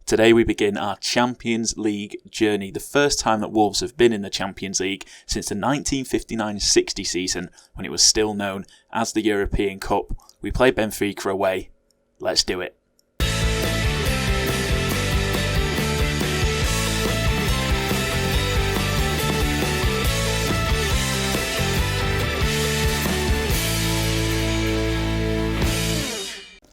Today we begin our Champions League journey, the first time that Wolves have been in the Champions League since the 1959-60 season, when it was still known as the European Cup. We play Benfica away. Let's do it.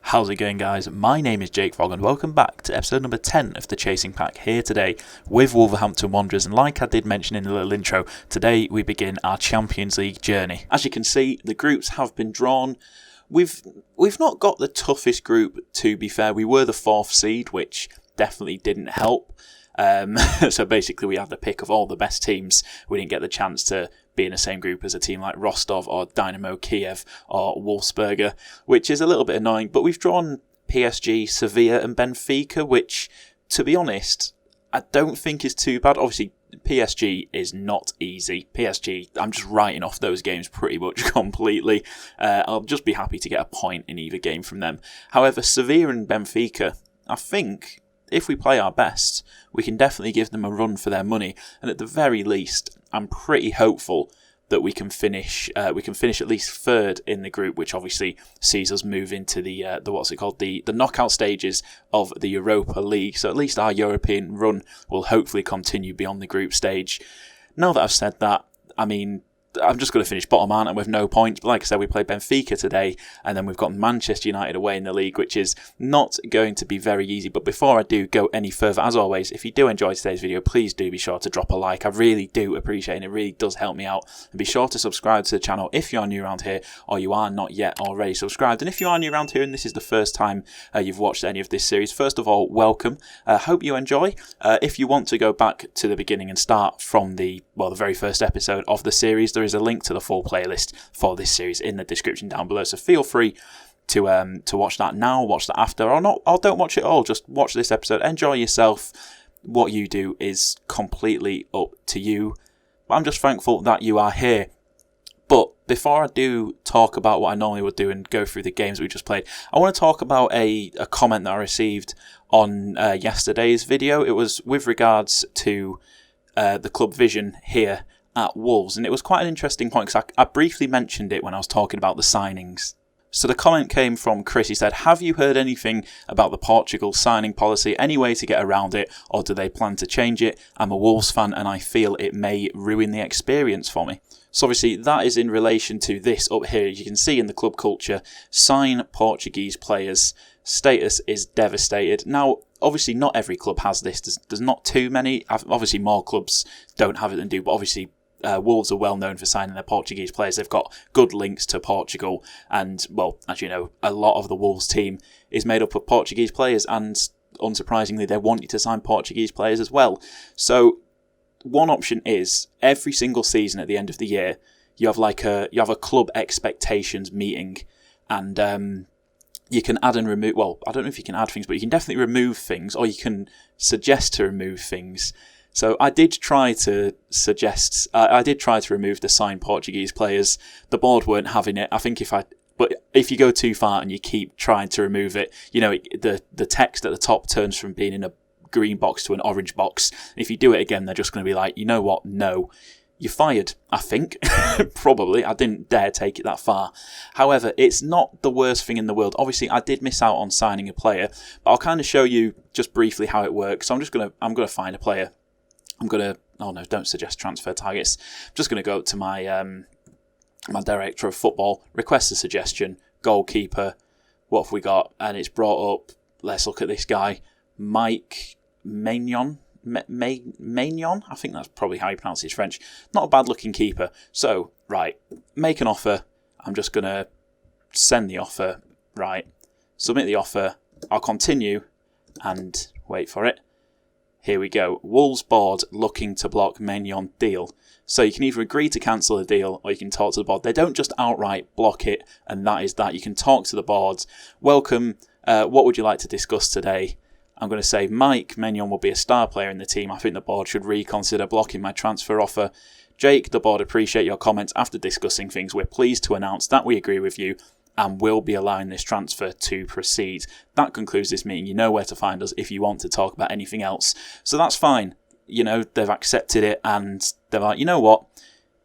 How's it going, guys? My name is Jakefog and welcome back to episode number 10 of the Chasing Pack, here today with Wolverhampton Wanderers. And like I did mention in the little intro, today we begin our Champions League journey. As you can see, the groups have been drawn. We've not got the toughest group, to be fair. We were the 4th seed, which definitely didn't help. So basically we had the pick of all the best teams. We didn't get the chance to be in the same group as a team like Rostov or Dynamo Kiev or Wolfsberger, which is a little bit annoying. But we've drawn PSG, Sevilla and Benfica, which, to be honest, I don't think is too bad. Obviously, PSG is not easy. PSG, I'm just writing off those games pretty much completely. I'll just be happy to get a point in either game from them. However, Sevilla and Benfica, I think, if we play our best, we can definitely give them a run for their money. And at the very least, I'm pretty hopeful that we can finish at least third in the group, which obviously sees us move into the knockout stages of the Europa League. So at least our European run will hopefully continue beyond the group stage. Now that I've said that, I mean, I'm just going to finish bottom, aren't I, with no points. But like I said, we play Benfica today, and then we've got Manchester United away in the league, which is not going to be very easy. But before I do go any further, as always, if you do enjoy today's video, please do be sure to drop a like. I really do appreciate it, and it really does help me out. And be sure to subscribe to the channel if you're new around here, or you are not yet already subscribed. And if you are new around here, and this is the first time you've watched any of this series, first of all, welcome. Hope you enjoy. If you want to go back to the beginning and start from the very first episode of the series, there is a link to the full playlist for this series in the description down below, so feel free to watch that now, watch that after, or not, or don't watch it all, just watch this episode, enjoy yourself. What you do is completely up to you, but I'm just thankful that you are here. But before I do talk about what I normally would do and go through the games we just played, I want to talk about a comment that I received on yesterday's video. It was with regards to the club vision here at Wolves, and it was quite an interesting point because I briefly mentioned it when I was talking about the signings. So the comment came from Chris. He said, have you heard anything about the Portugal signing policy, any way to get around it, or do they plan to change it? I'm a Wolves fan and I feel it may ruin the experience for me. So obviously that is in relation to this up here. As you can see in the club culture, sign Portuguese players, status is devastated. Now, obviously not every club has this. There's not too many. Obviously more clubs don't have it than do, but obviously Wolves are well known for signing their Portuguese players. They've got good links to Portugal, and, well, as you know, a lot of the Wolves team is made up of Portuguese players, and unsurprisingly, they want you to sign Portuguese players as well. So one option is every single season at the end of the year, you have a club expectations meeting, and you can add and remove. Well, I don't know if you can add things, but you can definitely remove things, or you can suggest to remove things. So I did try to remove the signed Portuguese players. The board weren't having it. I think if you go too far and you keep trying to remove it, you know, the text at the top turns from being in a green box to an orange box. If you do it again, they're just going to be like, you know what? No, you're fired. I think probably. I didn't dare take it that far. However, it's not the worst thing in the world. Obviously, I did miss out on signing a player, but I'll kind of show you just briefly how it works. So I'm gonna find a player. Oh no, don't suggest transfer targets. I'm just going to go to my my director of football, request a suggestion, goalkeeper, what have we got? And it's brought up, let's look at this guy, Mike Maignan. Maignan? I think that's probably how you pronounce his French. Not a bad looking keeper. So, right, make an offer. I'm just going to send the offer, right, submit the offer, I'll continue, and wait for it. Here we go. Wolves board looking to block Maignan deal. So you can either agree to cancel the deal or you can talk to the board. They don't just outright block it, and that is that. You can talk to the board. Welcome. What would you like to discuss today? I'm going to say Mike Maignan will be a star player in the team. I think the board should reconsider blocking my transfer offer. Jake, the board appreciate your comments after discussing things. We're pleased to announce that we agree with you and will be allowing this transfer to proceed. That concludes this meeting. You know where to find us if you want to talk about anything else. So that's fine. They've accepted it, and they're like, you know what?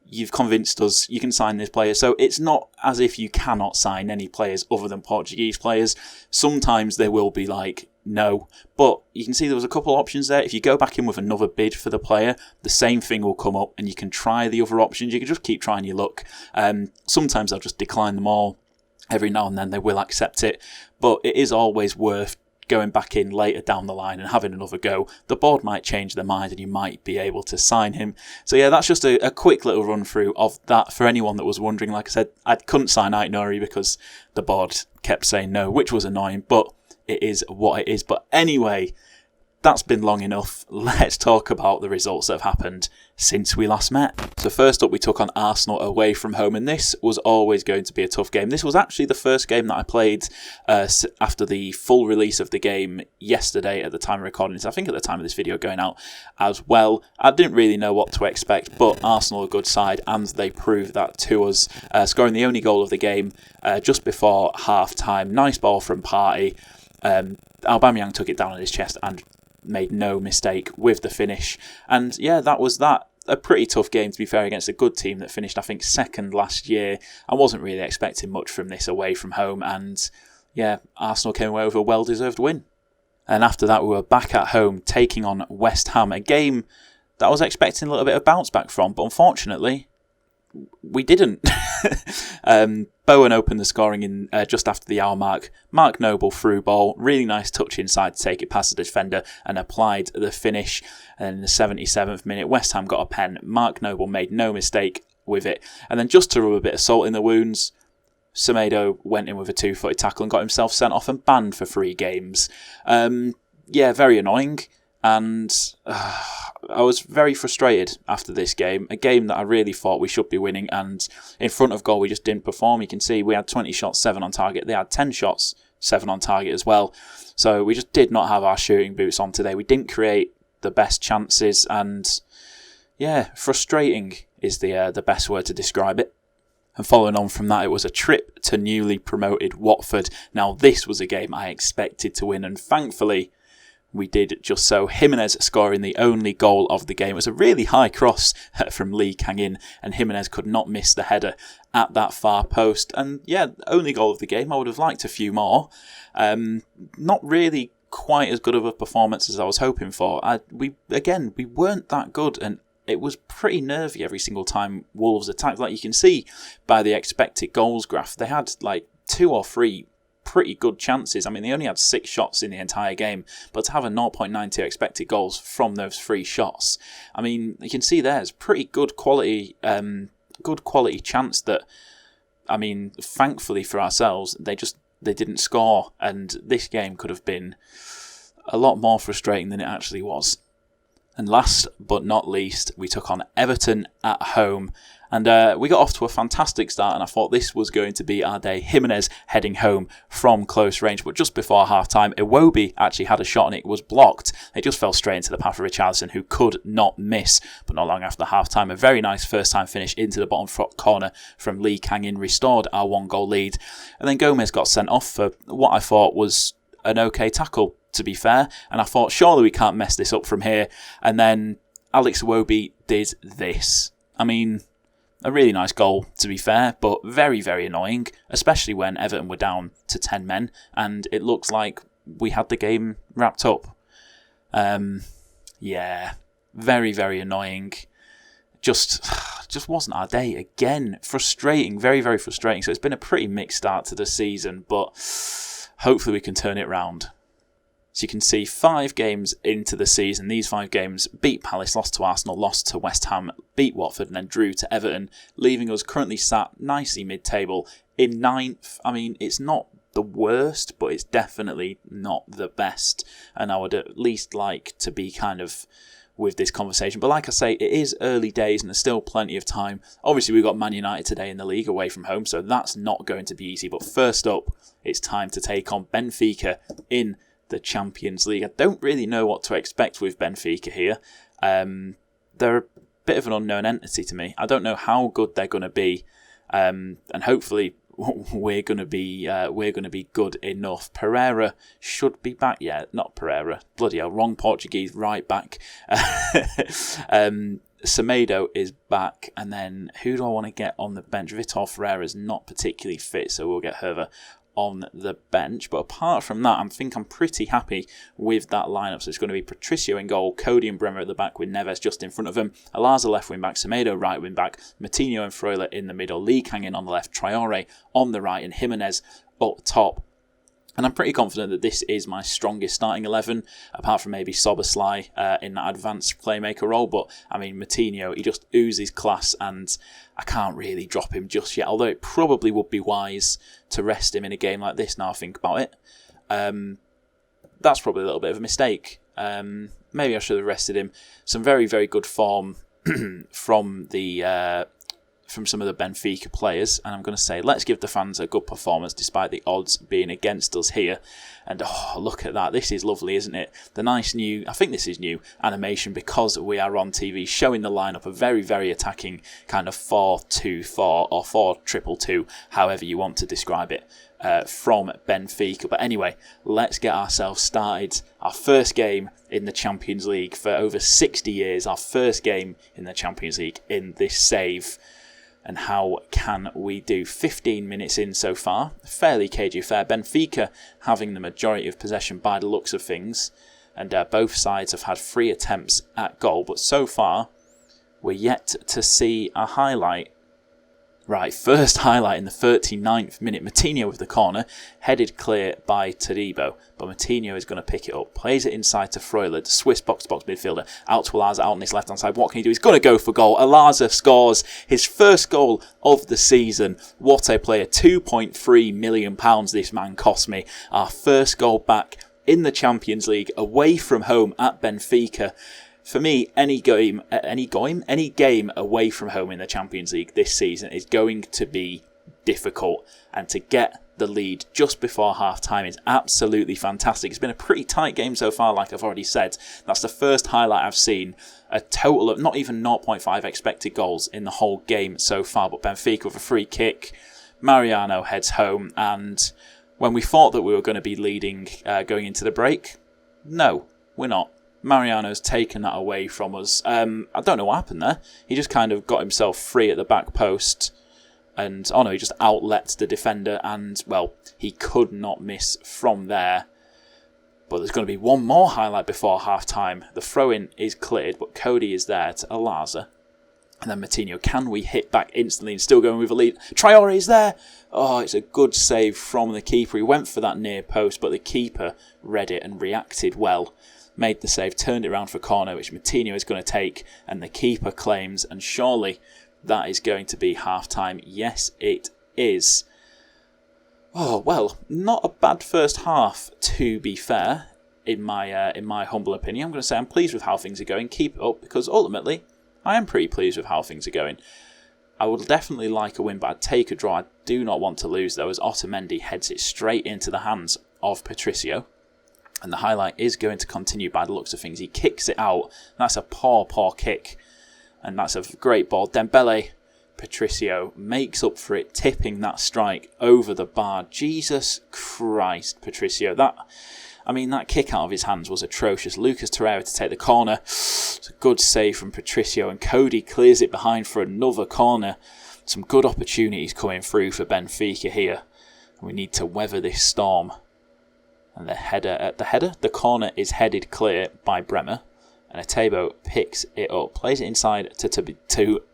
You've convinced us, you can sign this player. So it's not as if you cannot sign any players other than Portuguese players. Sometimes they will be like, no. But you can see there was a couple of options there. If you go back in with another bid for the player, the same thing will come up and you can try the other options. You can just keep trying your luck. Sometimes they'll just decline them all. Every now and then they will accept it. But it is always worth going back in later down the line and having another go. The board might change their mind and you might be able to sign him. So yeah, that's just a quick little run through of that for anyone that was wondering. Like I said, I couldn't sign Ait-Nouri because the board kept saying no, which was annoying, but it is what it is. But anyway, that's been long enough. Let's talk about the results that have happened since we last met. So first up, we took on Arsenal away from home, and this was always going to be a tough game. This was actually the first game that I played after the full release of the game yesterday at the time of recording this. I think at the time of this video going out as well. I didn't really know what to expect, but Arsenal are a good side, and they proved that to us, scoring the only goal of the game just before half-time. Nice ball from Partey. Aubameyang took it down on his chest and made no mistake with the finish. And yeah, that was that. A pretty tough game, to be fair, against a good team that finished, I think, second last year. I wasn't really expecting much from this away from home. And yeah, Arsenal came away with a well-deserved win. And after that, we were back at home taking on West Ham, a game that I was expecting a little bit of bounce back from, but unfortunately, we didn't. Bowen opened the scoring in just after the hour mark. Mark Noble through ball, really nice touch inside to take it past the defender and applied the finish. And in the 77th minute, West Ham got a pen. Mark Noble made no mistake with it. And then just to rub a bit of salt in the wounds, Semedo went in with a 2-footed tackle and got himself sent off and banned for 3 games. Yeah, very annoying. And I was very frustrated after this game, a game that I really thought we should be winning, and in front of goal we just didn't perform. You can see we had 20 shots, 7 on target. They had 10 shots, 7 on target as well. So we just did not have our shooting boots on today. We didn't create the best chances, and yeah, frustrating is the best word to describe it. And following on from that, it was a trip to newly promoted Watford. Now this was a game I expected to win, and thankfully we did just so. Jimenez scoring the only goal of the game. It was a really high cross from Lee Kang-in, and Jimenez could not miss the header at that far post. And yeah, only goal of the game. I would have liked a few more. Not really quite as good of a performance as I was hoping for. We weren't that good, and it was pretty nervy every single time Wolves attacked. Like you can see by the expected goals graph, they had like 2 or 3 pretty good chances. I mean, they only had 6 shots in the entire game, but to have a 0.92 expected goals from those 3 shots, I mean, you can see there's pretty good quality chance that, I mean, thankfully for ourselves, they didn't score, and this game could have been a lot more frustrating than it actually was. And last but not least, we took on Everton at home. And we got off to a fantastic start, and I thought this was going to be our day. Jimenez heading home from close range, but just before half-time, Iwobi actually had a shot and it was blocked. It just fell straight into the path of Richarlison, who could not miss. But not long after half-time, a very nice first-time finish into the bottom corner from Lee Kang-in restored our 1-goal lead. And then Gomez got sent off for what I thought was an okay tackle, to be fair. And I thought, surely we can't mess this up from here. And then Alex Iwobi did this. I mean, a really nice goal, to be fair, but very, very annoying, especially when Everton were down to 10 men, and it looks like we had the game wrapped up. Yeah, very, very annoying. Just wasn't our day again. Frustrating, very, very frustrating. So it's been a pretty mixed start to the season, but hopefully we can turn it round. So you can see 5 games into the season. These 5 games: beat Palace, lost to Arsenal, lost to West Ham, beat Watford, and then drew to Everton, leaving us currently sat nicely mid-table in 9th. I mean, it's not the worst, but it's definitely not the best. And I would at least like to be kind of with this conversation. But like I say, it is early days and there's still plenty of time. Obviously, we've got Man United today in the league away from home, so that's not going to be easy. But first up, it's time to take on Benfica in the Champions League. I don't really know what to expect with Benfica here. They're a bit of an unknown entity to me. I don't know how good they're going to be, and hopefully we're gonna be good enough. Pereira should be back. Yeah, not Pereira. Bloody hell, wrong Portuguese right back. Semedo is back, and then who do I want to get on the bench? Vitor Ferreira's not particularly fit, so we'll get Hervé on the bench. But apart from that, I'm pretty happy with that lineup. So it's going to be Patricio in goal, Cody and Bremer at the back with Neves just in front of him, Alaza left wing back, Semedo right wing back, Matinho and Freuler in the middle, Lee Kang on the left, Traore on the right, and Jimenez up top. And I'm pretty confident that this is my strongest starting 11, apart from maybe Szoboszlai in that advanced playmaker role. But, I mean, Matinho, he just oozes class, and I can't really drop him just yet. Although it probably would be wise to rest him in a game like this now I think about it. That's probably a little bit of a mistake. Maybe I should have rested him. Some very, very good form from some of the Benfica players, and I'm going to say let's give the fans a good performance despite the odds being against us here. And look at that, this is lovely, isn't it? The nice new, I think this is new animation because we are on TV, showing the lineup, a very, very attacking kind of 4-2-4 or 4-2-2, however you want to describe it, from Benfica. But anyway, let's get ourselves started. Our first game in the Champions League for over 60 years, our first game in the Champions League in this save. And how can we do? 15 minutes in so far. Fairly cagey affair. Benfica having the majority of possession by the looks of things. And both sides have had 3 attempts at goal. But so far, we're yet to see a highlight. Right, first highlight in the 39th minute. Matinho with the corner, headed clear by Todibo. But Matinho is going to pick it up, plays it inside to Freuler, the Swiss box-to-box midfielder, out to Alaza, out on his left-hand side. What can he do? He's going to go for goal. Alaza scores his first goal of the season. What a player. £2.3 million this man cost me. Our first goal back in the Champions League, away from home at Benfica. For me, any game away from home in the Champions League this season is going to be difficult. And to get the lead just before half-time is absolutely fantastic. It's been a pretty tight game so far, like I've already said. That's the first highlight I've seen. A total of not even 0.5 expected goals in the whole game so far. But Benfica with a free kick. Mariano heads home. And when we thought that we were going to be leading going into the break, no, we're not. Mariano's taken that away from us. I don't know what happened there. He just kind of got himself free at the back post. And, he just outlets the defender. And, well, he could not miss from there. But there's going to be one more highlight before half-time. The throw-in is cleared, but Cody is there to Alaza. And then Matinho, can we hit back instantly and still going with a lead? Traore is there. Oh, it's a good save from the keeper. He went for that near post, but the keeper read it and reacted well. Made the save, turned it around for a corner, which Matinho is going to take, and the keeper claims, and surely that is going to be half-time. Yes, it is. Oh, well, not a bad first half, to be fair, in my humble opinion. I'm going to say I'm pleased with how things are going. Keep it up, because ultimately, I am pretty pleased with how things are going. I would definitely like a win, but I'd take a draw. I do not want to lose, though, as Otamendi heads it straight into the hands of Patricio. And the highlight is going to continue by the looks of things. He kicks it out. That's a poor kick. And that's a great ball. Dembele, Patricio makes up for it, tipping that strike over the bar. Jesus Christ, Patricio. That kick out of his hands was atrocious. Lucas Torreira to take the corner. It's a good save from Patricio. And Cody clears it behind for another corner. Some good opportunities coming through for Benfica here. We need to weather this storm. And the corner is headed clear by Bremer. And Atebo picks it up, plays it inside to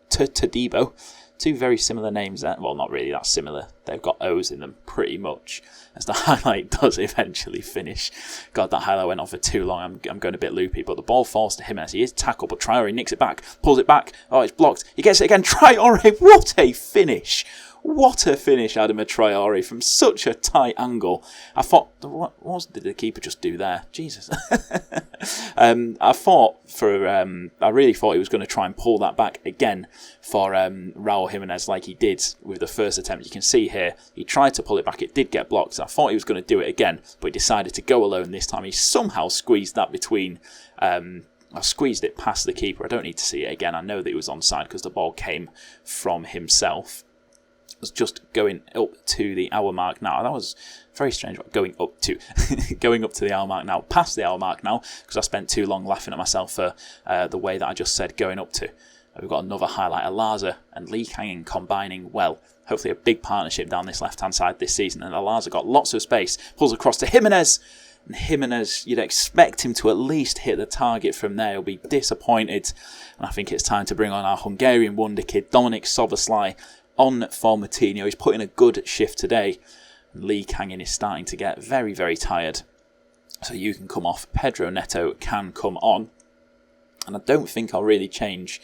Todibo. 2 very similar names there. Well, not really that similar. They've got O's in them pretty much. As the highlight does eventually finish. God, that highlight went on for too long. I'm going a bit loopy. But the ball falls to him as he is tackled. But Traore nicks it back, pulls it back. Oh, it's blocked. He gets it again. Traore, what a finish. What a finish, Adama Traore, from such a tight angle. I thought, what did the keeper just do there? Jesus. I really thought he was going to try and pull that back again for Raul Jimenez like he did with the first attempt. You can see here, he tried to pull it back. It did get blocked. I thought he was going to do it again, but he decided to go alone this time. He somehow squeezed that between... I squeezed it past the keeper. I don't need to see it again. I know that he was onside because the ball came from himself. was just going up to the hour mark now. That was very strange. Going up to the hour mark now, past the hour mark now, because I spent too long laughing at myself for the way that I just said going up to. We've got another highlight. Alaza and Lee Kangin combining well. Hopefully a big partnership down this left-hand side this season. And Alaza got lots of space. Pulls across to Jimenez. And Jimenez, you'd expect him to at least hit the target from there. He'll be disappointed. And I think it's time to bring on our Hungarian wonder kid, Dominik Szoboszlai, on for Moutinho. He's put in a good shift today. Lee Kangin is starting to get very, very tired. So you can come off. Pedro Neto can come on. And I don't think I'll really change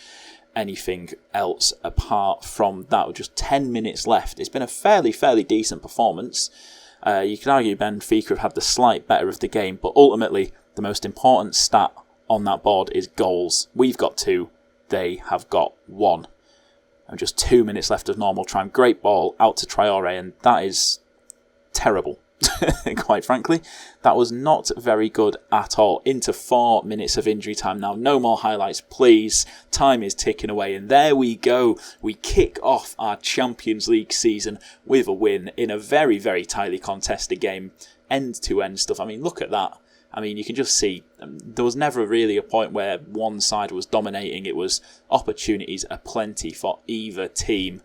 anything else apart from that. With just 10 minutes left. It's been a fairly decent performance. You can argue Benfica have had the slight better of the game, but ultimately the most important stat on that board is goals. We've got 2, they have got 1. And just 2 minutes left of normal time. Great ball out to Traore, and that is terrible. Quite frankly, that was not very good at all. Into 4 minutes of injury time now. No more highlights, please. Time is ticking away, and there we go. We kick off our Champions League season with a win in a very, very tightly contested game. End-to-end stuff. I mean, look at that. I mean, you can just see there was never really a point where one side was dominating. It was opportunities aplenty for either team.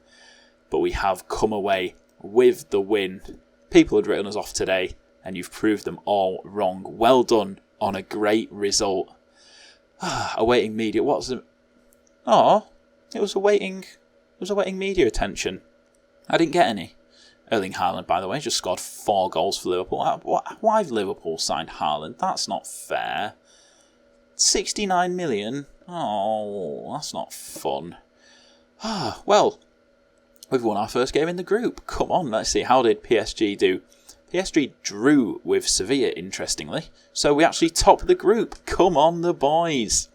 But we have come away with the win. People had written us off today, and you've proved them all wrong. Well done on a great result. Awaiting media. What's it? Oh, it was awaiting media attention. I didn't get any. Erling Haaland, by the way, just scored 4 goals for Liverpool. Why have Liverpool signed Haaland? That's not fair. 69 million? Oh, that's not fun. Well, we've won our first game in the group. Come on, let's see. How did PSG do? PSG drew with Sevilla, interestingly. So we actually topped the group. Come on, the boys.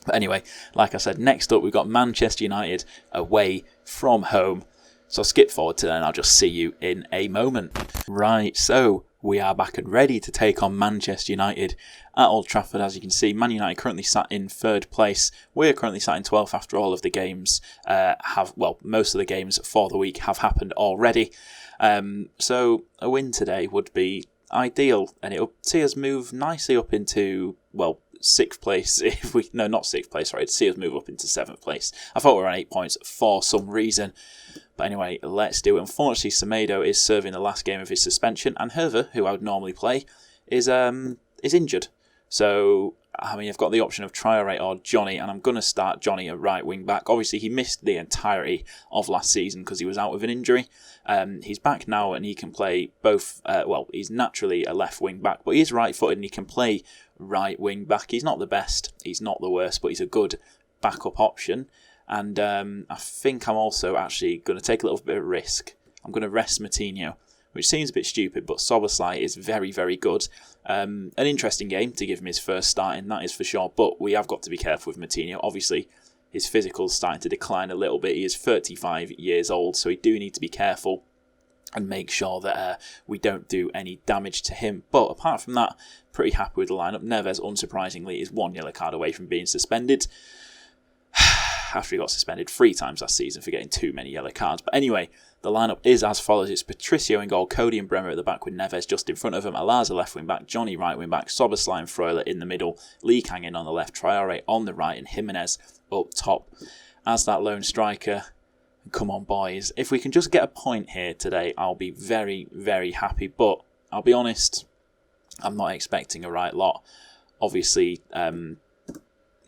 But anyway, like I said, next up we've got Manchester United away from home. So I'll skip forward to that and I'll just see you in a moment. Right, so we are back and ready to take on Manchester United at Old Trafford. As you can see, Man United currently sat in 3rd place. We're currently sat in 12th after all of the games most of the games for the week have happened already. So a win today would be ideal, and it'll see us move nicely up into, 6th place. Not 6th place, sorry, to see us move up into 7th place. I thought we were on 8 points for some reason. But anyway, let's do it. Unfortunately, Semedo is serving the last game of his suspension, and Hervé, who I would normally play, is injured. So, I mean, I've got the option of Traore or Johnny, and I'm going to start Johnny at right wing back. Obviously, he missed the entirety of last season because he was out with an injury. He's back now, and he can play both. He's naturally a left wing back, but he is right-footed, and he can play right wing back. He's not the best, he's not the worst, but he's a good backup option. And I think I'm also actually going to take a little bit of risk. I'm going to rest Moutinho, which seems a bit stupid, but Szoboszlai is very, very good. An interesting game to give him his first start in, that is for sure. But we have got to be careful with Moutinho. Obviously, his physical's starting to decline a little bit. He is 35 years old, so we do need to be careful and make sure that we don't do any damage to him. But apart from that, pretty happy with the lineup. Neves, unsurprisingly, is 1 yellow card away from being suspended. After he got suspended 3 times last season for getting too many yellow cards. But anyway, the lineup is as follows. It's Patricio in goal, Cody and Bremer at the back with Neves just in front of him, Alaza left wing back, Johnny right wing back, Szoboszlai and Freuler in the middle, Lee Kangin on the left, Traore on the right, and Jimenez up top as that lone striker. Come on, boys. If we can just get a point here today, I'll be very, very happy. But I'll be honest, I'm not expecting a right lot. Obviously,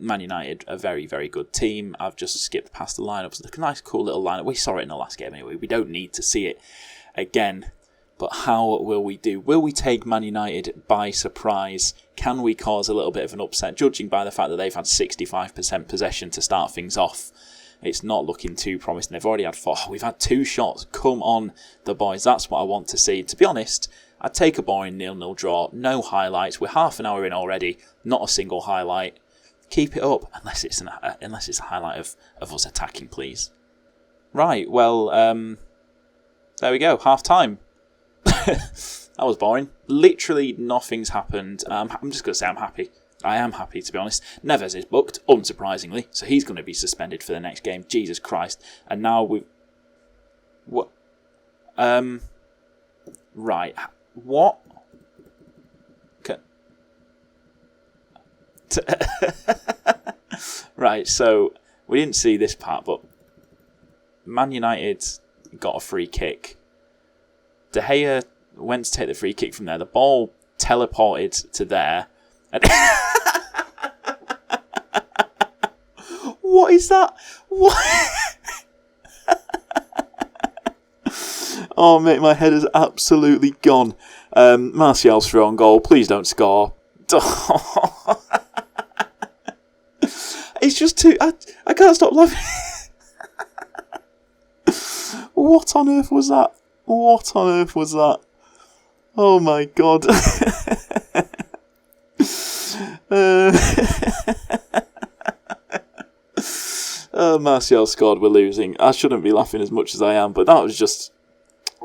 Man United, a very, very good team. I've just skipped past the lineups. It's a nice, cool little lineup. We saw it in the last game anyway. We don't need to see it again. But how will we do? Will we take Man United by surprise? Can we cause a little bit of an upset, judging by the fact that they've had 65% possession to start things off? It's not looking too promising. They've already had 4. We've had 2 shots. Come on, the boys. That's what I want to see. To be honest, I'd take a boring 0-0 draw. No highlights. We're half an hour in already. Not a single highlight. Keep it up, unless it's a highlight of us attacking, please. Right, well, there we go, half time. That was boring. Literally nothing's happened. I'm just going to say I'm happy. I am happy, to be honest. Neves is booked, unsurprisingly, so he's going to be suspended for the next game. Jesus Christ. And now we've... What? Right. What? Right, so we didn't see this part, but Man United got a free kick. De Gea went to take the free kick from there. The ball teleported to there. And what is that? What? Oh, mate, my head is absolutely gone. Martial's throw on goal. Please don't score. It's just too... I can't stop laughing. What on earth was that? What on earth was that? Oh my god. Martial scored, we're losing. I shouldn't be laughing as much as I am, but that was just...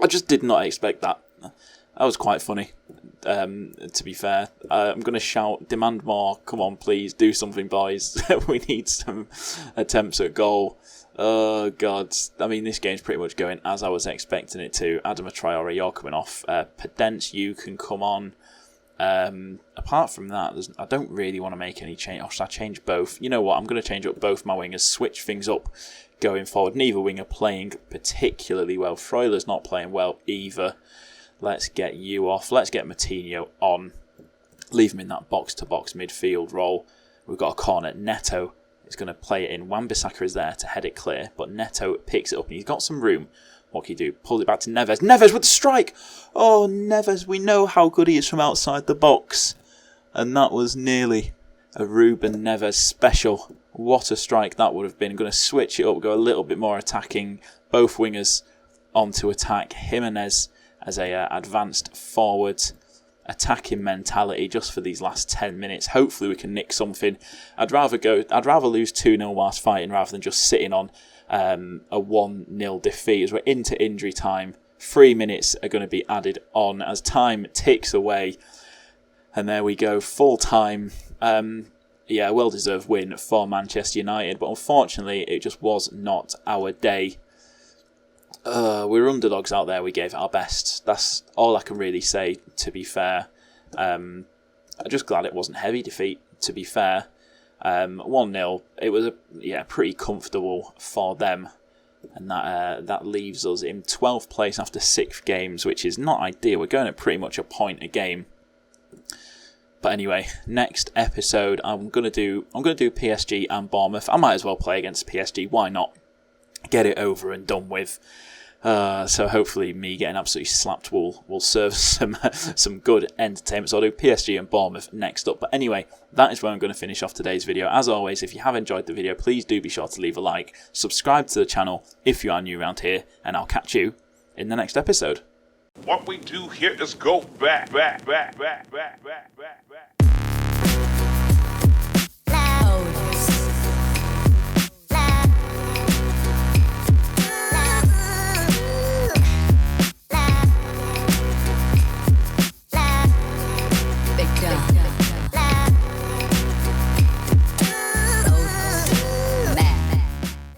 I just did not expect that. That was quite funny, to be fair. I'm going to shout, demand more, come on please, do something boys. We need some attempts at goal. Oh god, I mean this game's pretty much going as I was expecting it to. Adama Traore, you're coming off. Pedence, you can come on. Apart from that, I don't really want to make any change. Or should I change both? You know what, I'm going to change up both my wingers, switch things up going forward. Neither winger playing particularly well. Freuler's not playing well either. Let's get you off. Let's get Moutinho on. Leave him in that box-to-box midfield role. We've got a corner. Neto is going to play it in. Wan-Bissaka is there to head it clear, but Neto picks it up and he's got some room. What can he do? Pulls it back to Neves. Neves with the strike! Oh, Neves, we know how good he is from outside the box. And that was nearly a Ruben Neves special. What a strike that would have been. I'm going to switch it up, go a little bit more attacking. Both wingers on to attack. Jimenez as a advanced forward, attacking mentality just for these last 10 minutes. Hopefully we can nick something. I'd rather lose 2-0 whilst fighting rather than just sitting on a 1-0 defeat. As we're into injury time, 3 minutes are going to be added on as time ticks away. And there we go, full time. Well-deserved win for Manchester United, but unfortunately it just was not our day. We were underdogs out there, we gave it our best. That's all I can really say, to be fair. I'm just glad it wasn't heavy defeat, to be fair. 1-0, it was pretty comfortable for them. And that leaves us in 12th place after 6 games, which is not ideal. We're going at pretty much a point a game. But anyway, next episode I'm gonna do PSG and Bournemouth. I might as well play against PSG, why not? Get it over and done with. So hopefully me getting absolutely slapped will serve some good entertainment. So I'll do PSG and Bournemouth next up. But anyway, that is where I'm going to finish off today's video. As always, if you have enjoyed the video, please do be sure to leave a like. Subscribe to the channel if you are new around here. And I'll catch you in the next episode. What we do here is go back.